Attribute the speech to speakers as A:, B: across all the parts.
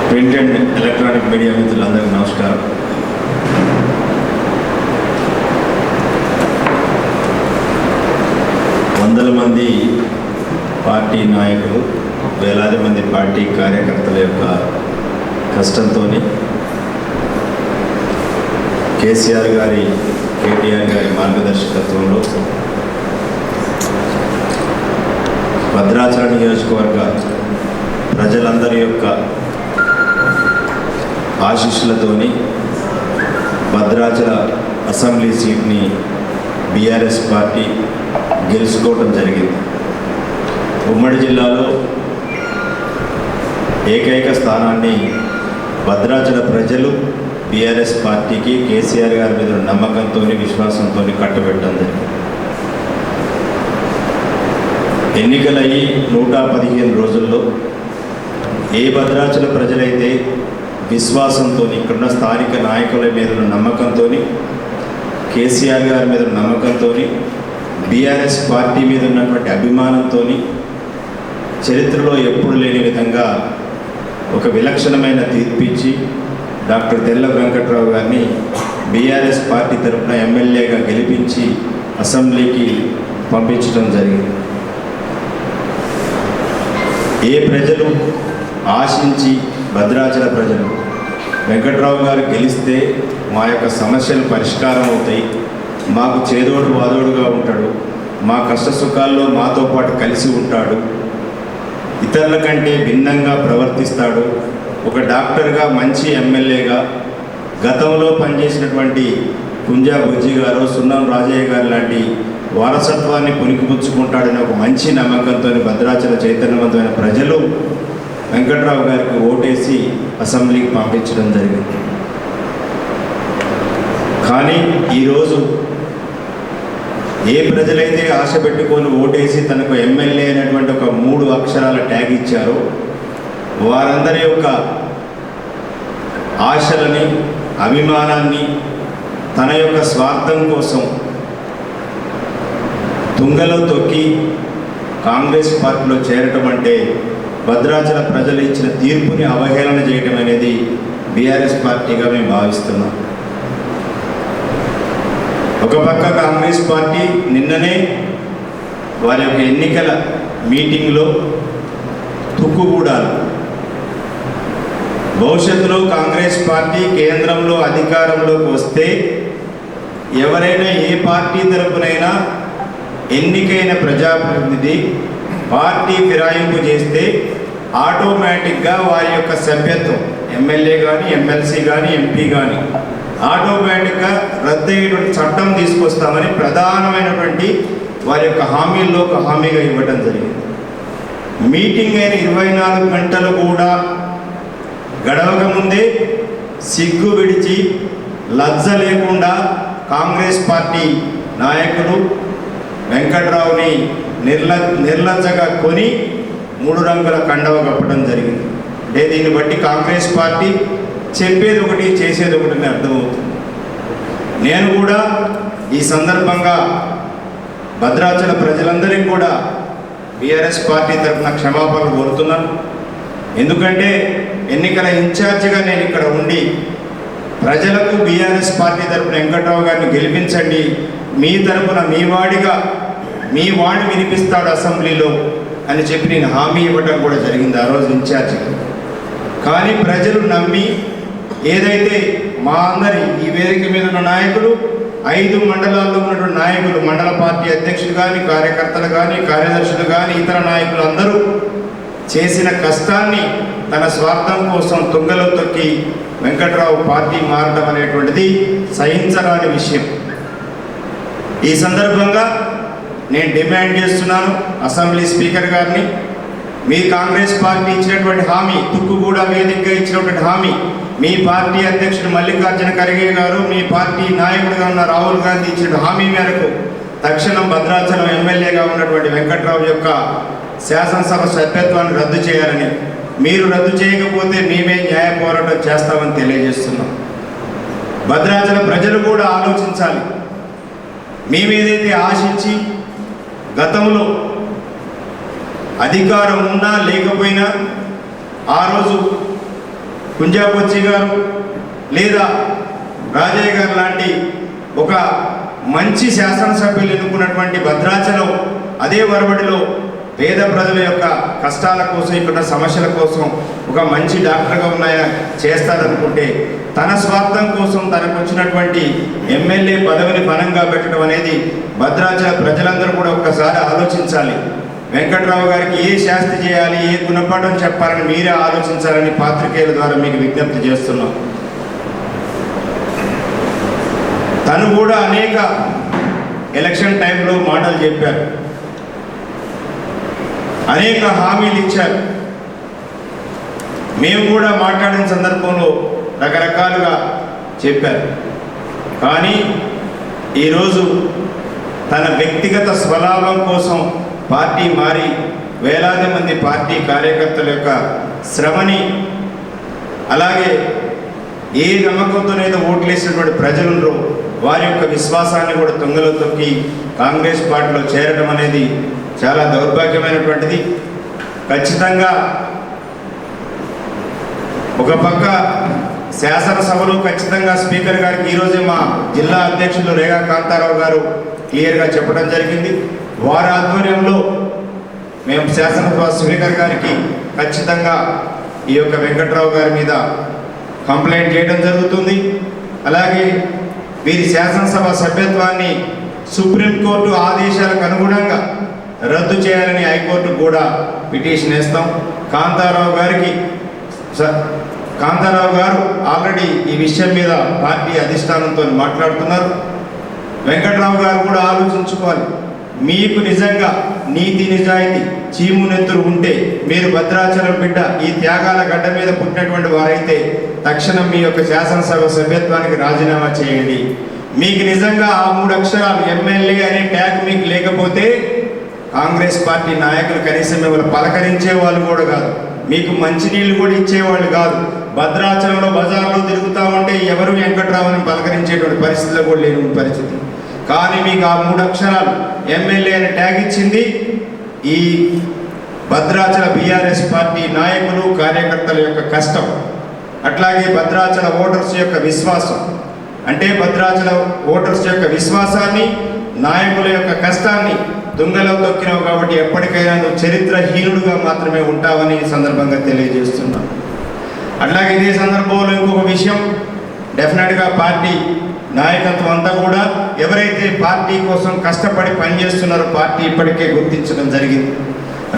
A: Print and electronic media మిత్రులందరికీ నమస్కారం. వందల మంది పార్టీ నాయకులు, వేలాది మంది పార్టీ కార్యకర్తల యొక్క కష్టంతో కేటీఆర్ గారి మార్గదర్శకత్వంలో భద్రాచలం నియోజకవర్గ ప్రజలందరి యొక్క ఆశీస్సులతోని భద్రాచల అసెంబ్లీ సీట్ని బీఆర్ఎస్ పార్టీ గెలుచుకోవటం జరిగింది. ఉమ్మడి జిల్లాలో ఏకైక స్థానాన్ని భద్రాచల ప్రజలు బీఆర్ఎస్ పార్టీకి కేసీఆర్ గారి మీద నమ్మకంతో విశ్వాసంతో కట్టబెట్టడం జరిగింది. ఎన్నికలయ్యి 115 రోజుల్లో ఏ భద్రాచల ప్రజలైతే విశ్వాసంతో, ఇక్కడున్న స్థానిక నాయకుల మీద నమ్మకంతో, కేసీఆర్ గారి మీద నమ్మకంతో, బీఆర్ఎస్ పార్టీ మీద ఉన్నటువంటి అభిమానంతో చరిత్రలో ఎప్పుడు లేని విధంగా ఒక విలక్షణమైన తీర్పిచ్చి డాక్టర్ తెల్ల వెంకట్రావు గారిని బీఆర్ఎస్ పార్టీ తరఫున ఎమ్మెల్యేగా గెలిపించి అసెంబ్లీకి పంపించడం జరిగింది. ఏ ప్రజలు ఆశించి భద్రాచల ప్రజలు వెంకట్రావు గారు గెలిస్తే మా యొక్క సమస్యలు పరిష్కారం అవుతాయి, మాకు చేదోడు వాదోడుగా ఉంటాడు, మా కష్ట సుఖాల్లో మాతో పాటు కలిసి ఉంటాడు, ఇతరుల కంటే భిన్నంగా ప్రవర్తిస్తాడు, ఒక డాక్టర్గా మంచి ఎమ్మెల్యేగా గతంలో పనిచేసినటువంటి కుంజా బుజ్జి గారు, సున్నం రాజయ్య గారు లాంటి వారసత్వాన్ని పుణికిపుచ్చుకుంటాడని ఒక మంచి నమ్మకంతో భద్రాచల చైతన్యవంతమైన ప్రజలు వెంకట్రావు గారికి ఓటేసి అసెంబ్లీకి పంపించడం జరిగింది. కానీ ఈరోజు ఏ ప్రజలైతే ఆశ పెట్టుకొని ఓటేసి తనకు ఎమ్మెల్యే అయినటువంటి ఒక 3 అక్షరాల ట్యాగ్ ఇచ్చారో వారందరి యొక్క ఆశలని, అభిమానాన్ని తన యొక్క స్వార్థం కోసం తుంగలో తొక్కి కాంగ్రెస్ పార్టీలో చేరటం అంటే భద్రాచల ప్రజలు ఇచ్చిన తీర్పుని అవహేళన చేయడం అనేది బీఆర్ఎస్ పార్టీగా మేము భావిస్తున్నాం. ఒక పక్క కాంగ్రెస్ పార్టీ నిన్ననే వారి యొక్క ఎన్నికల మీటింగ్లో తుక్కుగూడాలి, భవిష్యత్తులో కాంగ్రెస్ పార్టీ కేంద్రంలో అధికారంలోకి వస్తే ఎవరైనా ఏ పార్టీ తరపునైనా ఎన్నికైన ప్రజాప్రతినిధి పార్టీ ఫిరాయింపు చేస్తే ఆటోమేటిక్గా వారి యొక్క సభ్యత్వం, ఎమ్మెల్యే కానీ, ఎమ్మెల్సీ కానీ, ఎంపీ కానీ ఆటోమేటిక్గా రద్దయ్యేటువంటి చట్టం తీసుకొస్తామని ప్రధానమైనటువంటి వారి యొక్క హామీల్లో ఒక హామీగా ఇవ్వడం జరిగింది. మీటింగ్ అయిన 24 గంటలు కూడా గడవక ముందే సిగ్గు విడిచి లజ్జ లేకుండా కాంగ్రెస్ పార్టీ నాయకులు వెంకట్రావుని నిర్లజ్జగా కొని 3 రంగుల కండవ కప్పడం జరిగింది. అంటే దీన్ని బట్టి కాంగ్రెస్ పార్టీ చెప్పేది ఒకటి, చేసేది ఒకటి అని అర్థమవుతుంది. నేను కూడా ఈ సందర్భంగా భద్రాచల ప్రజలందరికీ కూడా బీఆర్ఎస్ పార్టీ తరఫున క్షమాపణలు కోరుతున్నాను. ఎందుకంటే ఎన్నికల ఇన్ఛార్జిగా నేను ఇక్కడ ఉండి ప్రజలకు బీఆర్ఎస్ పార్టీ తరఫున వెంకట్రావు గారిని గెలిపించండి, మీ తరఫున మీ వాడు వినిపిస్తాడు అసెంబ్లీలో అని చెప్పి నేను హామీ ఇవ్వడం కూడా జరిగింది ఆ రోజు ఇన్ఛార్జిగా. కానీ ప్రజలు నమ్మి ఏదైతే మా అందరి ఈ వేదిక మీద ఉన్న నాయకులు, 5 మండలాల్లో ఉన్నటువంటి నాయకులు, మండల పార్టీ అధ్యక్షులు కానీ, కార్యకర్తలు కానీ, కార్యదర్శులు కానీ, ఇతర నాయకులు అందరూ చేసిన కష్టాన్ని తన స్వార్థం కోసం తుంగలో తొక్కి వెంకట్రావు పార్టీ మారడం అనేటువంటిది సహించరాని విషయం. ఈ సందర్భంగా నేను డిమాండ్ చేస్తున్నాను అసెంబ్లీ స్పీకర్ గారిని, మీ కాంగ్రెస్ పార్టీ ఇచ్చినటువంటి హామీ, తుక్కుగూడ వేదికగా ఇచ్చినటువంటి హామీ, మీ పార్టీ అధ్యక్షుడు మల్లికార్జున ఖర్గే గారు, మీ పార్టీ నాయకుడిగా ఉన్న రాహుల్ గాంధీ ఇచ్చిన హామీ మేరకు తక్షణం భద్రాచలం ఎమ్మెల్యేగా ఉన్నటువంటి వెంకట్రావు యొక్క శాసనసభ సభ్యత్వాన్ని రద్దు చేయాలని, మీరు రద్దు చేయకపోతే మేమే న్యాయ పోరాటం చేస్తామని తెలియజేస్తున్నాం. భద్రాచల ప్రజలు కూడా ఆలోచించాలి. మేమేదైతే ఆశించి గతంలో అధికారం ఉన్నా లేకపోయినా ఆ రోజు కుంజాపొచ్చి గారు లేదా రాజయ్య గారు లాంటి ఒక మంచి శాసనసభ్యులు ఎన్నుకున్నటువంటి భద్రాచలం అదే వరబడిలో పేద ప్రజల యొక్క కష్టాల కోసం, ఇక్కడ సమస్యల కోసం ఒక మంచి డాక్టర్గా ఉన్నాయా చేస్తారనుకుంటే తన స్వార్థం కోసం తనకు వచ్చినటువంటి ఎమ్మెల్యే పదవిని బలంగా పెట్టడం అనేది భద్రాచల ప్రజలందరూ కూడా ఒక్కసారి ఆలోచించాలి. వెంకట్రావు గారికి ఏ శాస్తి చేయాలి, ఏ గుణపాఠం చెప్పాలని మీరే ఆలోచించాలని పాత్రికేయుల ద్వారా మీకు విజ్ఞప్తి చేస్తున్నాం. తను కూడా అనేక ఎలక్షన్ టైంలో మాటలు చెప్పారు, అనేక హామీలు ఇచ్చారు. మేము కూడా మాట్లాడిన సందర్భంలో రకరకాలుగా చెప్పారు. కానీ ఈరోజు తన వ్యక్తిగత స్వలాభం కోసం పార్టీ మారి వేలాది మంది పార్టీ కార్యకర్తల యొక్క శ్రమని, అలాగే ఏ నమ్మకంతోనైతే ఓట్లేసినటువంటి ప్రజలు వారి యొక్క విశ్వాసాన్ని కూడా తుంగలో తొక్కి కాంగ్రెస్ పార్టీలో చేరడం అనేది చాలా దౌర్భాగ్యమైనటువంటిది. ఖచ్చితంగా ఒక పక్క శాసనసభలో ఖచ్చితంగా స్పీకర్ గారికి ఈరోజే మా జిల్లా అధ్యక్షులు రేగా కాంతారావు గారు క్లియర్గా చెప్పడం జరిగింది. వారి ఆధ్వర్యంలో మేము శాసనసభ స్పీకర్ గారికి ఖచ్చితంగా ఈ యొక్క వెంకట్రావు గారి మీద కంప్లైంట్ చేయడం జరుగుతుంది. అలాగే వీరి శాసనసభ సభ్యత్వాన్ని సుప్రీంకోర్టు ఆదేశాలకు అనుగుణంగా రద్దు చేయాలని హైకోర్టు కూడా పిటిషన్ వేస్తాం. కాంతారావు గారు ఆల్రెడీ ఈ విషయం మీద పార్టీ అధిష్టానంతో మాట్లాడుతున్నారు. వెంకట్రావు గారు కూడా ఆలోచించుకోవాలి. మీకు నిజంగా నీతి నిజాయితీ చీమునెత్తురు ఉంటే మీరు భద్రాచలం బిడ్డ ఈ త్యాగాల గడ్డ మీద పుట్టినటువంటి వారైతే తక్షణం మీ యొక్క శాసనసభ సభ్యత్వానికి రాజీనామా చేయండి. మీకు నిజంగా ఆ 3 అక్షరాలు ఎమ్మెల్యే అనే ట్యాగ్ మీకు లేకపోతే కాంగ్రెస్ పార్టీ నాయకులు కనీసం మిమ్మల్ని పలకరించే వాళ్ళు కూడా కాదు, మీకు మంచినీళ్ళు కూడా ఇచ్చేవాళ్ళు కాదు. భద్రాచలంలో బజార్లో తిరుగుతూ ఉంటే ఎవరు వెంకట్రావుని పలకరించేటువంటి పరిస్థితిలో కూడా లేని పరిస్థితి. కానీ మీకు ఆ 3 అక్షరాలు ఎమ్మెల్యే అని ట్యాగ్ ఇచ్చింది ఈ భద్రాచల బీఆర్ఎస్ పార్టీ నాయకులు కార్యకర్తల యొక్క కష్టం, అట్లాగే భద్రాచల ఓటర్స్ యొక్క విశ్వాసం. అంటే భద్రాచల ఓటర్స్ యొక్క విశ్వాసాన్ని, నాయకుల యొక్క కష్టాన్ని దుంగలో తొక్కినావు కాబట్టి ఎప్పటికైనా నువ్వు చరిత్రహీనుడుగా మాత్రమే ఉంటావని సందర్భంగా తెలియజేస్తున్నాను. అట్లాగే ఇదే సందర్భంలో ఇంకొక విషయం, డెఫినెట్గా పార్టీ నాయకత్వం అంతా కూడా ఎవరైతే పార్టీ కోసం కష్టపడి పనిచేస్తున్నారో పార్టీ ఇప్పటికే గుర్తించడం జరిగింది.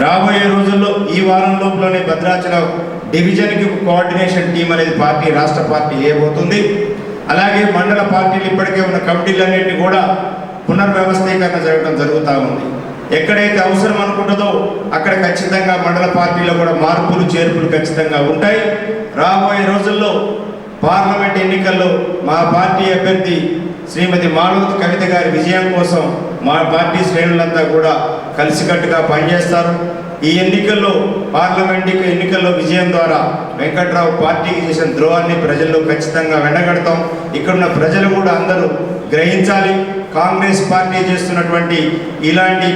A: రాబోయే రోజుల్లో ఈ వారం లోపలనే భద్రాచలం డివిజన్కి కోఆర్డినేషన్ టీం అనేది పార్టీ రాష్ట్ర పార్టీ వేయబోతుంది. అలాగే మండల పార్టీలు ఇప్పటికే ఉన్న కమిటీలన్నింటినీ కూడా పునర్వ్యవస్థీకరణ జరగడం జరుగుతూ ఉంది. ఎక్కడైతే అవసరం అనుకుంటుందో అక్కడ ఖచ్చితంగా మండల పార్టీలో కూడా మార్పులు చేర్పులు ఖచ్చితంగా ఉంటాయి. రాబోయే రోజుల్లో పార్లమెంట్ ఎన్నికల్లో మా పార్టీ అభ్యర్థి శ్రీమతి మాలవతి కవిత గారి విజయం కోసం మా పార్టీ శ్రేణులంతా కూడా కలిసికట్టుగా పనిచేస్తారు. ఈ ఎన్నికల్లో పార్లమెంట్ ఎన్నికల్లో విజయం ద్వారా వెంకట్రావు పార్టీకి చేసిన ద్రోహాన్ని ప్రజల్లో ఖచ్చితంగా వెండగడతాం. ఇక్కడున్న ప్రజలు కూడా అందరూ గ్రహించాలి, కాంగ్రెస్ పార్టీ చేస్తున్నటువంటి ఇలాంటి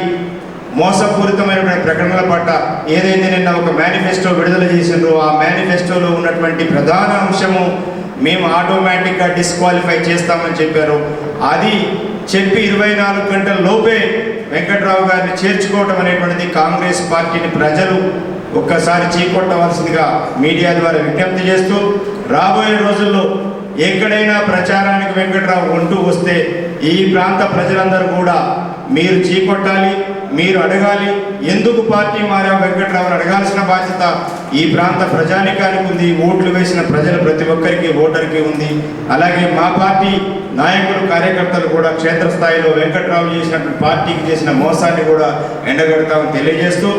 A: మోసపూరితమైనటువంటి ప్రకటనల పట్ల ఏదైతే నిన్న ఒక మేనిఫెస్టో విడుదల చేసిండ్రో ఆ మేనిఫెస్టోలో ఉన్నటువంటి ప్రధాన అంశము మేము ఆటోమేటిక్గా డిస్క్వాలిఫై చేస్తామని చెప్పారు. అది చెప్పి 24 గంటల లోపే వెంకట్రావు గారిని చేర్చుకోవటం అనేటువంటిది కాంగ్రెస్ పార్టీని ప్రజలు ఒక్కసారి చీకొట్టవలసిందిగా మీడియా ద్వారా విజ్ఞప్తి చేస్తూ, రాబోయే రోజుల్లో ఎక్కడైనా ప్రచారానికి వెంకట్రావు ఉంటూ వస్తే ఈ ప్రాంత ప్రజలందరూ కూడా మీరు చీకొట్టాలి, మీరు అడగాలి, ఎందుకు పార్టీ మారా వెంకట్రావుని అడగాల్సిన బాధ్యత ఈ ప్రాంత ప్రజానికానికి ఉంది. ఓట్లు వేసిన ప్రజలు ప్రతి ఒక్కరికి ఓటర్కి ఉంది. అలాగే మా పార్టీ నాయకులు కార్యకర్తలు కూడా క్షేత్రస్థాయిలో వెంకట్రావు చేసినటువంటి పార్టీకి చేసిన మోసాన్ని కూడా ఎండగడతామని తెలియజేస్తూ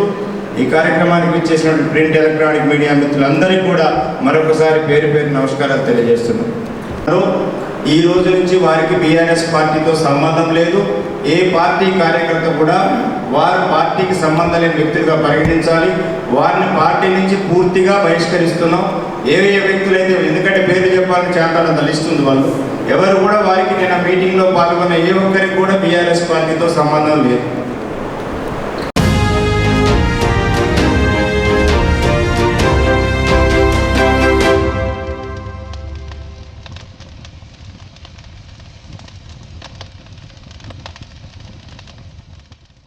A: ఈ కార్యక్రమానికి ఇచ్చేసినటువంటి ప్రింట్ ఎలక్ట్రానిక్ మీడియా మిత్రులందరికీ కూడా మరొకసారి పేరు పేరు నమస్కారాలు తెలియజేస్తున్నాం. ఈ రోజు నుంచి వారికి బీఆర్ఎస్ పార్టీతో సంబంధం లేదు. ఏ పార్టీ కార్యకర్త కూడా వారు పార్టీకి సంబంధం లేని వ్యక్తులుగా పరిగణించాలి. వారిని పార్టీ నుంచి పూర్తిగా బహిష్కరిస్తున్నాం. ఏ వ్యక్తులైతే, ఎందుకంటే పేరు చెప్పాలని చేస్తాడో తెలుస్తుంది వాళ్ళు ఎవరు కూడా వారికి నేను మీటింగ్లో పాల్గొన్న ఏ ఒక్కరికి కూడా బీఆర్ఎస్ పార్టీతో సంబంధం లేదు.